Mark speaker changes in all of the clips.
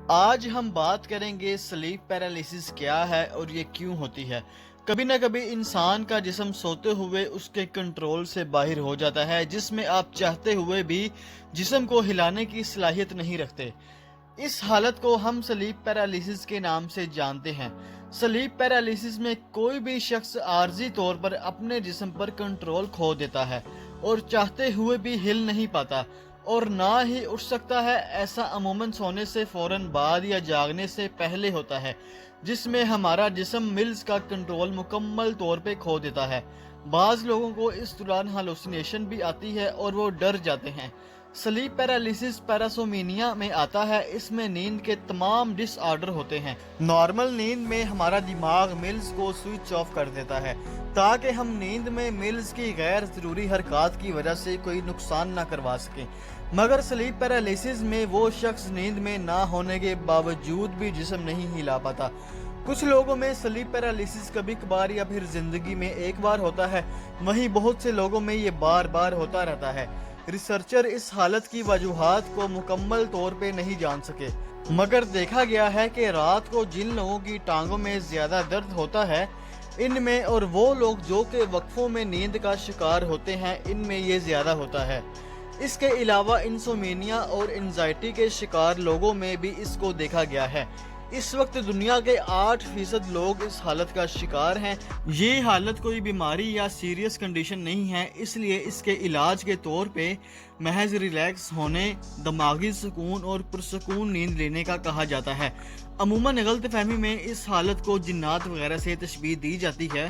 Speaker 1: آج ہم بات کریں گے سلیپ پیرالیسس کیا ہے اور یہ کیوں ہوتی ہے۔ کبھی نہ کبھی انسان کا جسم سوتے ہوئے اس کے کنٹرول سے باہر ہو جاتا ہے، جس میں آپ چاہتے ہوئے بھی جسم کو ہلانے کی صلاحیت نہیں رکھتے۔ اس حالت کو ہم سلیپ پیرالیسس کے نام سے جانتے ہیں۔ سلیپ پیرالیسس میں کوئی بھی شخص عارضی طور پر اپنے جسم پر کنٹرول کھو دیتا ہے اور چاہتے ہوئے بھی ہل نہیں پاتا اور نہ ہی اٹھ سکتا ہے۔ ایسا عموماً سونے سے فوراً بعد یا جاگنے سے پہلے ہوتا ہے، جس میں ہمارا جسم ملز کا کنٹرول مکمل طور پہ کھو دیتا ہے۔ بعض لوگوں کو اس دوران ہلوسینیشن بھی آتی ہے اور وہ ڈر جاتے ہیں۔ سلیپ پیرالیسس پیراسومینیا میں آتا ہے۔ اس میں نیند کے تمام ڈس آرڈر ہوتے ہیں۔ نارمل نیند میں ہمارا دماغ ملز کو سوئچ آف کر دیتا ہے تاکہ ہم نیند میں ملز کی غیر ضروری حرکات کی وجہ سے کوئی نقصان نہ کروا سکیں، مگر سلیپ پیرالیسس میں وہ شخص نیند میں نہ ہونے کے باوجود بھی جسم نہیں ہلا پاتا۔ کچھ لوگوں میں سلیپ پیرالیسس کبھی کبھار یا پھر زندگی میں ایک بار ہوتا ہے، وہیں بہت سے لوگوں میں یہ بار بار ہوتا رہتا ہے۔ ریسرچر اس حالت کی وجوہات کو مکمل طور پہ نہیں جان سکے، مگر دیکھا گیا ہے کہ رات کو جن لوگوں کی ٹانگوں میں زیادہ درد ہوتا ہے، ان میں اور وہ لوگ جو کہ وقفوں میں نیند کا شکار ہوتے ہیں، ان میں یہ زیادہ ہوتا ہے۔ اس کے علاوہ انسومینیا اور انزائٹی کے شکار لوگوں میں بھی اس کو دیکھا گیا ہے۔ اس وقت دنیا کے 8% لوگ اس حالت کا شکار ہیں۔ یہ حالت کوئی بیماری یا سیریس کنڈیشن نہیں ہے، اس لیے اس کے علاج کے طور پہ محض ریلیکس ہونے، دماغی سکون اور پرسکون نیند لینے کا کہا جاتا ہے۔ عموماً غلط فہمی میں اس حالت کو جنات وغیرہ سے تشبیہ دی جاتی ہے،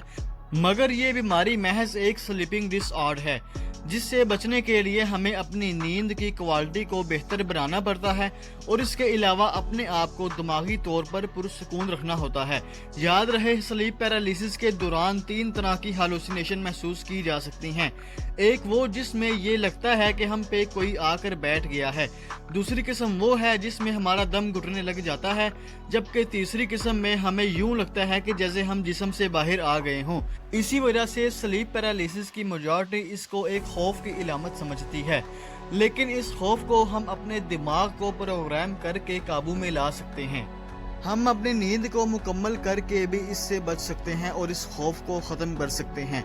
Speaker 1: مگر یہ بیماری محض ایک سلیپنگ ڈس آرڈر ہے، جس سے بچنے کے لیے ہمیں اپنی نیند کی کوالٹی کو بہتر بنانا پڑتا ہے اور اس کے علاوہ اپنے آپ کو دماغی طور پر پرسکون رکھنا ہوتا ہے۔ یاد رہے، سلیپ پیرالیسس کے دوران 3 طرح کی ہالوسینیشن محسوس کی جا سکتی ہیں۔ ایک وہ جس میں یہ لگتا ہے کہ ہم پہ کوئی آ کر بیٹھ گیا ہے، دوسری قسم وہ ہے جس میں ہمارا دم گھٹنے لگ جاتا ہے، جبکہ تیسری قسم میں ہمیں یوں لگتا ہے کہ جیسے ہم جسم سے باہر آ گئے ہوں۔ اسی وجہ سے سلیپ پیرالیسس کی میجورٹی اس کو ایک خوف کی علامت سمجھتی ہے، لیکن اس خوف کو ہم اپنے دماغ کو پروگرام کر کے قابو میں لا سکتے ہیں۔ ہم اپنی نیند کو مکمل کر کے بھی اس سے بچ سکتے ہیں اور اس خوف کو ختم کر سکتے ہیں۔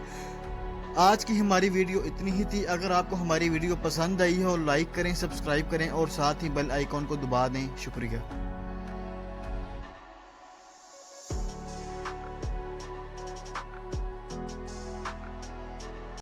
Speaker 1: آج کی ہماری ویڈیو اتنی ہی تھی۔ اگر آپ کو ہماری ویڈیو پسند آئی ہو، لائک کریں، سبسکرائب کریں اور ساتھ ہی بیل آئیکن کو دبا دیں۔ شکریہ۔